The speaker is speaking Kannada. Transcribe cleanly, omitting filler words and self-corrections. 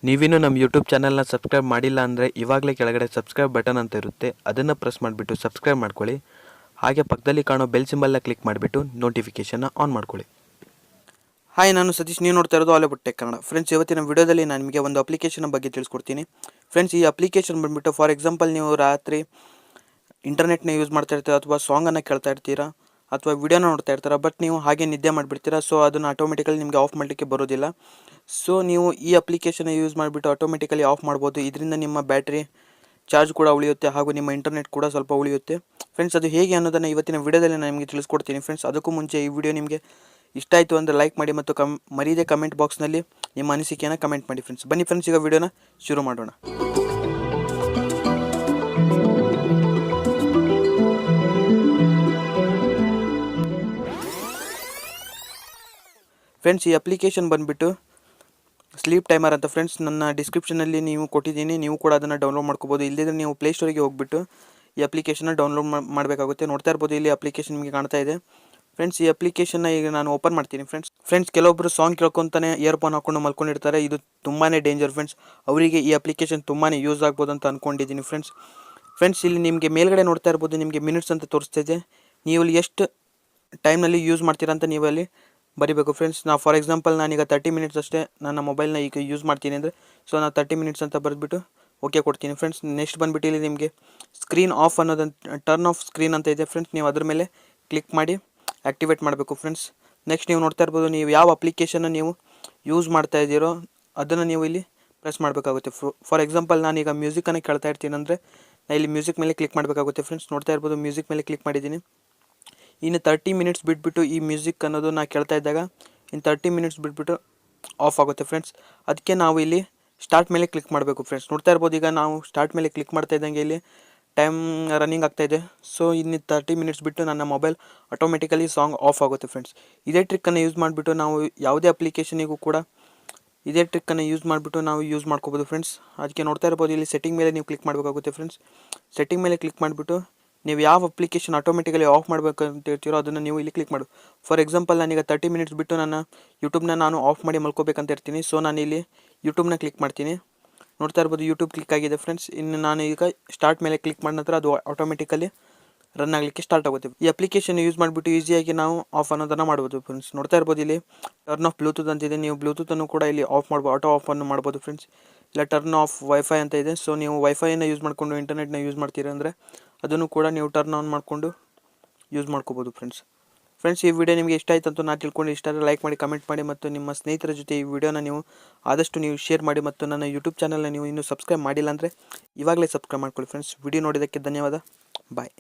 ನೀವಿನ್ನೂ ನಮ್ಮ ಯೂಟ್ಯೂಬ್ ಚಾನಲ್ನ ಸಬ್ಸ್ಕ್ರೈಬ್ ಮಾಡಿಲ್ಲ ಅಂದರೆ ಇವಾಗಲೇ ಕೆಳಗಡೆ ಸಬ್ಸ್ಕ್ರೈಬ್ ಬಟನ್ ಅಂತ ಇರುತ್ತೆ, ಅದನ್ನು ಪ್ರೆಸ್ ಮಾಡಿಬಿಟ್ಟು ಸಬ್ಸ್ಕ್ರೈಬ್ ಮಾಡ್ಕೊಳ್ಳಿ. ಹಾಗೆ ಪಕ್ಕದಲ್ಲಿ ಕಾಣೋ ಬೆಲ್ ಸಿಂಬಲ್ನ ಕ್ಲಿಕ್ ಮಾಡಿಬಿಟ್ಟು ನೋಟಿಫಿಕೇಷನ್ನ ಆನ್ ಮಾಡ್ಕೊಳ್ಳಿ. ಹಾಯ್, ನಾನು ಸತೀಶ್. ನೀವು ನೋಡ್ತಾ ಇರೋದು ಹಾಲಿವುಡ್ ಟೆಕ್ ಕನ್ನಡ. ಫ್ರೆಂಡ್ಸ್, ಇವತ್ತಿನ ವಿಡಿಯೋದಲ್ಲಿ ನಾನು ನಿಮಗೆ ಒಂದು ಅಪ್ಲಿಕೇಶನ್ ಬಗ್ಗೆ ತಿಳಿಸ್ಕೊಡ್ತೀನಿ. ಫ್ರೆಂಡ್ಸ್, ಈ ಅಪ್ಲಿಕೇಶನ್ ಬಂದುಬಿಟ್ಟು ಫಾರ್ ಎಕ್ಸಾಂಪಲ್ ನೀವು ರಾತ್ರಿ ಇಂಟರ್ನೆಟ್ನ ಯೂಸ್ ಮಾಡ್ತಾ ಇರ್ತೀರ, ಅಥವಾ ಸಾಂಗನ್ನು ಕೇಳ್ತಾ ಇರ್ತೀರಾ, ಅಥವಾ ವಿಡಿಯೋನ ನೋಡ್ತಾ ಇರ್ತೀರ. ಬಟ್ ನೀವು ಹಾಗೆ ನಿದ್ದೆ ಮಾಡಿಬಿಡ್ತೀರಾ. ಸೊ ಅದನ್ನು ಆಟೋಮೆಟಿಕಲಿ ನಿಮಗೆ ಆಫ್ ಮಾಡಲಿಕ್ಕೆ ಬರೋದಿಲ್ಲ. ಸೊ ನೀವು ಈ ಅಪ್ಲಿಕೇಶನ್ ಯೂಸ್ ಮಾಡಿಬಿಟ್ಟು ಆಟೋಮೆಟಿಕಲಿ ಆಫ್ ಮಾಡ್ಬೋದು. ಇದರಿಂದ ನಿಮ್ಮ ಬ್ಯಾಟ್ರಿ ಚಾರ್ಜ್ ಕೂಡ ಉಳಿಯುತ್ತೆ, ಹಾಗೂ ನಿಮ್ಮ ಇಂಟರ್ನೆಟ್ ಕೂಡ ಸ್ವಲ್ಪ ಉಳಿಯುತ್ತೆ. ಫ್ರೆಂಡ್ಸ್, ಅದು ಹೇಗೆ ಅನ್ನೋದನ್ನು ಇವತ್ತಿನ ವಿಡಿಯೋದಲ್ಲಿ ನಾನು ನಿಮಗೆ ತಿಳಿಸ್ಕೊಡ್ತೀನಿ. ಫ್ರೆಂಡ್ಸ್, ಅದಕ್ಕೂ ಮುಂಚೆ ಈ ವಿಡಿಯೋ ನಿಮಗೆ ಇಷ್ಟ ಆಯಿತು ಅಂದರೆ ಲೈಕ್ ಮಾಡಿ, ಮತ್ತು ಮರೀದೆ ಕಮೆಂಟ್ ಬಾಕ್ಸ್ನಲ್ಲಿ ನಿಮ್ಮ ಅನಿಸಿಕೆಯನ್ನು ಕಮೆಂಟ್ ಮಾಡಿ. ಫ್ರೆಂಡ್ಸ್, ಬನ್ನಿ ಫ್ರೆಂಡ್ಸ್, ಈಗ ವಿಡಿಯೋನ ಶುರು ಮಾಡೋಣ. ಫ್ರೆಂಡ್ಸ್, ಈ ಅಪ್ಲಿಕೇಶನ್ ಬಂದುಬಿಟ್ಟು ಸ್ಲೀಪ್ ಟೈಮರ್ ಅಂತ. ಫ್ರೆಂಡ್ಸ್, ನನ್ನ ಡಿಸ್ಕ್ರಿಪ್ಷನಲ್ಲಿ ನೀವು ಕೊಟ್ಟಿದ್ದೀನಿ, ನೀವು ಕೂಡ ಅದನ್ನು ಡೌನ್ಲೋಡ್ ಮಾಡ್ಕೋಬೋದು. ಇಲ್ಲದಿದ್ದರೆ ನೀವು ಪ್ಲೇಸ್ಟೋರಿಗೆ ಹೋಗ್ಬಿಟ್ಟು ಈ ಅಪ್ಲಿಕೇಶನ್ನ ಡೌನ್ಲೋಡ್ ಮಾಡಬೇಕಾಗುತ್ತೆ. ನೋಡ್ತಾ ಇರ್ಬೋದು, ಇಲ್ಲಿ ಅಪ್ಲಿಕೇಶನ್ ನಿಮಗೆ ಕಾಣ್ತಾ ಇದೆ. ಫ್ರೆಂಡ್ಸ್, ಈ ಅಪ್ಲಿಕೇಶನ್ನ ಈಗ ನಾನು ಓಪನ್ ಮಾಡ್ತೀನಿ. ಫ್ರೆಂಡ್ಸ್, ಕೆಲವೊಬ್ಬರು ಸಾಂಗ್ ಕೇಳ್ಕೊತಾನೆ ಇಯರ್ಫೋನ್ ಹಾಕೊಂಡು ಮಲ್ಕೊಂಡಿರ್ತಾರೆ. ಇದು ತುಂಬಾ ಡೇಂಜರ್. ಫ್ರೆಂಡ್ಸ್, ಅವರಿಗೆ ಈ ಅಪ್ಲಿಕೇಶನ್ ತುಂಬಾ ಯೂಸ್ ಆಗ್ಬೋದು ಅಂತ ಅಂದ್ಕೊಂಡಿದ್ದೀನಿ. ಫ್ರೆಂಡ್ಸ್, ಇಲ್ಲಿ ನಿಮಗೆ ಮೇಲ್ಗಡೆ ನೋಡ್ತಾ ಇರ್ಬೋದು, ನಿಮಗೆ ಮಿನಿಟ್ಸ್ ಅಂತ ತೋರಿಸ್ತಿದೆ. ನೀವು ಇಲ್ಲಿ ಎಷ್ಟು ಟೈಮ್ನಲ್ಲಿ ಯೂಸ್ ಮಾಡ್ತೀರಾ ಅಂತ ನೀವು ಅಲ್ಲಿ ಬರಿಬೇಕು. ಫ್ರೆಂಡ್ಸ್, ಫಾರ್ ಎಕ್ಸಾಂಪಲ್ ನಾನೀಗ 30 ಮಿನಿಟ್ಸ್ ಅಷ್ಟೇ ನನ್ನ ಮೊಬೈಲ್ನ ಈಗ ಯೂಸ್ ಮಾಡ್ತೀನಿ ಅಂದರೆ, ಸೊ ನಾನು 30 ಮಿನಿಟ್ಸ್ ಅಂತ ಬರೆದ್ಬಿಟ್ಟು ಓಕೆ ಕೊಡ್ತೀನಿ. ಫ್ರೆಂಡ್ಸ್, ನೆಕ್ಸ್ಟ್ ಬಂದುಬಿಟ್ಟು ಇಲ್ಲಿ ನಿಮಗೆ ಸ್ಕ್ರೀನ್ ಆಫ್ ಅನ್ನೋದಂತ ಟರ್ನ್ ಆಫ್ ಸ್ಕ್ರೀನ್ ಅಂತ ಇದೆ. ಫ್ರೆಂಡ್ಸ್, ನೀವು ಅದ್ರ ಮೇಲೆ ಕ್ಲಿಕ್ ಮಾಡಿ ಆ್ಯಕ್ಟಿವೇಟ್ ಮಾಡಬೇಕು. ಫ್ರೆಂಡ್ಸ್, ನೆಕ್ಸ್ಟ್ ನೀವು ನೋಡ್ತಾ ಇರ್ಬೋದು, ನೀವು ಯಾವ ಅಪ್ಲಿಕೇಶನ್ನ ನೀವು ಯೂಸ್ ಮಾಡ್ತಾ ಇದ್ದೀರೋ ಅದನ್ನು ನೀವು ಇಲ್ಲಿ ಪ್ರೆಸ್ ಮಾಡಬೇಕಾಗುತ್ತೆ. ಫಾರ್ ಎಕ್ಸಾಂಪಲ್ ನಾನೀಗ ಮ್ಯೂಸಿಕನ್ನು ಕೇಳ್ತಾ ಇರ್ತೀನಿ ಅಂದರೆ ನಾನು ಇಲ್ಲಿ ಮ್ಯೂಸಿಕ್ ಮೇಲೆ ಕ್ಲಿಕ್ ಮಾಡಬೇಕಾಗುತ್ತೆ. ಫ್ರೆಂಡ್ಸ್, ನೋಡ್ತಾ ಇರ್ಬೋದು, ಮ್ಯೂಸಿಕ್ ಮೇಲೆ ಕ್ಲಿಕ್ ಮಾಡಿದ್ದೀನಿ. ಇನ್ನು 30 ಮಿನಿಟ್ಸ್ ಬಿಟ್ಬಿಟ್ಟು ಈ ಮ್ಯೂಸಿಕ್ ಅನ್ನೋದು ನಾನು ಕೇಳ್ತಾ ಇದ್ದಾಗ ಇನ್ನು 30 ಮಿನಿಟ್ಸ್ ಬಿಟ್ಬಿಟ್ಟು ಆಫ್ ಆಗುತ್ತೆ. ಫ್ರೆಂಡ್ಸ್, ಅದಕ್ಕೆ ನಾವು ಇಲ್ಲಿ ಸ್ಟಾರ್ಟ್ ಮೇಲೆ ಕ್ಲಿಕ್ ಮಾಡಬೇಕು. ಫ್ರೆಂಡ್ಸ್, ನೋಡ್ತಾ ಇರ್ಬೋದು, ಈಗ ನಾವು ಸ್ಟಾರ್ಟ್ ಮೇಲೆ ಕ್ಲಿಕ್ ಮಾಡ್ತಾ ಇದ್ದಂಗೆ ಇಲ್ಲಿ ಟೈಮ್ ರನ್ನಿಂಗ್ ಆಗ್ತಾಯಿದೆ. ಸೊ ಇನ್ನು 30 ಮಿನಿಟ್ಸ್ ಬಿಟ್ಟು ನನ್ನ ಮೊಬೈಲ್ ಆಟೋಮೆಟಿಕಲಿ ಸಾಂಗ್ ಆಫ್ ಆಗುತ್ತೆ. ಫ್ರೆಂಡ್ಸ್, ಇದೇ ಟ್ರಿಕ್ಕನ್ನು ಯೂಸ್ ಮಾಡಿಬಿಟ್ಟು ನಾವು ಯಾವುದೇ ಅಪ್ಲಿಕೇಶನಿಗೂ ಕೂಡ ಇದೇ ಟ್ರಿಕ್ಕನ್ನು ಯೂಸ್ ಮಾಡಿಬಿಟ್ಟು ನಾವು ಯೂಸ್ ಮಾಡ್ಕೋಬೋದು. ಫ್ರೆಂಡ್ಸ್, ಅದಕ್ಕೆ ನೋಡ್ತಾ ಇರ್ಬೋದು, ಇಲ್ಲಿ ಸೆಟ್ಟಿಂಗ್ ಮೇಲೆ ನೀವು ಕ್ಲಿಕ್ ಮಾಡಬೇಕಾಗುತ್ತೆ. ಫ್ರೆಂಡ್ಸ್, ಸೆಟ್ಟಿಂಗ್ ಮೇಲೆ ಕ್ಲಿಕ್ ಮಾಡಿಬಿಟ್ಟು ನೀವು ಯಾವ ಅಪ್ಲಿಕೇಶನ್ ಆಟೋಮೆಟಿಕಲಿ ಆಫ್ ಮಾಡಬೇಕು ಅಂತ ಹೇಳ್ತೀರೋ ಅದನ್ನು ನೀವು ಇಲ್ಲಿ ಕ್ಲಿಕ್ ಮಾಡು. ಫಾರ್ ಎಕ್ಸಾಂಪಲ್ ನಾನೀಗ 30 ಮಿನಿಟ್ಸ್ ಬಿಟ್ಟು ನನ್ನ ಯೂಟ್ಯೂಬ್ನ ನಾನು ಆಫ್ ಮಾಡಿ ಮಲ್ಕೋಬೇಕಂತ ಇರ್ತೀನಿ. ಸೊ ನಾನು ಇಲ್ಲಿ ಯೂಟ್ಯೂಬ್ನ ಕ್ಲಿಕ್ ಮಾಡ್ತೀನಿ. ನೋಡ್ತಾ ಇರ್ಬೋದು, ಯೂಟ್ಯೂಬ್ ಕ್ಲಿಕ್ ಆಗಿದೆ. ಫ್ರೆಂಡ್ಸ್, ಇನ್ನು ನಾನು ಈಗ ಸ್ಟಾರ್ಟ್ ಮೇಲೆ ಕ್ಲಿಕ್ ಮಾಡಿದ ನಂತರ ಅದು ಆಟೋಮೆಟಿಕಲಿ ರನ್ ಆಗಲಿಕ್ಕೆ ಸ್ಟಾರ್ಟ್ ಆಗುತ್ತೆ. ಈ ಅಪ್ಲಿಕೇಶನ್ ಯೂಸ್ ಮಾಡಿಬಿಟ್ಟು ಈಸಿಯಾಗಿ ನಾವು ಆಫ್ ಅನ್ನೋದನ್ನು ಮಾಡ್ಬೋದು. ಫ್ರೆಂಡ್ಸ್, ನೋಡ್ತಾ ಇರ್ಬೋದು, ಇಲ್ಲಿ ಟರ್ನ್ ಆಫ್ ಬ್ಲೂಟೂತ್ ಅಂತಿದೆ. ನೀವು ಬ್ಲೂಟೂತನ್ನು ಕೂಡ ಇಲ್ಲಿ ಆಫ್ ಮಾಡ್ಬೋದು, ಆಟೋ ಆಫನ್ನು ಮಾಡ್ಬೋದು. ಫ್ರೆಂಡ್ಸ್, ಇಲ್ಲ ಟರ್ನ್ ಆಫ್ ವೈಫೈ ಅಂತ ಇದೆ. ಸೊ ನೀವು ವೈಫೈನ ಯೂಸ್ ಮಾಡಿಕೊಂಡು ಇಂಟರ್ನೆಟ್ನ ಯೂಸ್ ಮಾಡ್ತೀರ ಅಂದರೆ ಅದನ್ನು ಕೂಡ ನೀವು ಟರ್ನ್ ಆನ್ ಮಾಡಿಕೊಂಡು ಯೂಸ್ ಮಾಡ್ಕೋಬೋದು. ಫ್ರೆಂಡ್ಸ್, ಈ ವಿಡಿಯೋ ನಿಮಗೆ ಇಷ್ಟ ಆಯಿತು ಅಂತ ನಾನು ತಿಳ್ಕೊಂಡು, ಇಷ್ಟ ಆದರೆ ಲೈಕ್ ಮಾಡಿ, ಕಮೆಂಟ್ ಮಾಡಿ, ಮತ್ತು ನಿಮ್ಮ ಸ್ನೇಹಿತರ ಜೊತೆ ಈ ವಿಡಿಯೋನ ನೀವು ಆದಷ್ಟು ನೀವು ಶೇರ್ ಮಾಡಿ. ಮತ್ತು ನನ್ನ ಯೂಟ್ಯೂಬ್ ಚಾನಲ್ನ ನೀವು ಇನ್ನೂ ಸಬ್ಸ್ಕ್ರೈಬ್ ಮಾಡಿಲ್ಲ ಅಂದರೆ ಇವಾಗಲೇ ಸಬ್ಸ್ಕ್ರೈಬ್ ಮಾಡ್ಕೊಳ್ಳಿ. ಫ್ರೆಂಡ್ಸ್, ವಿಡಿಯೋ ನೋಡಿದ್ದಕ್ಕೆ ಧನ್ಯವಾದ. ಬಾಯ್.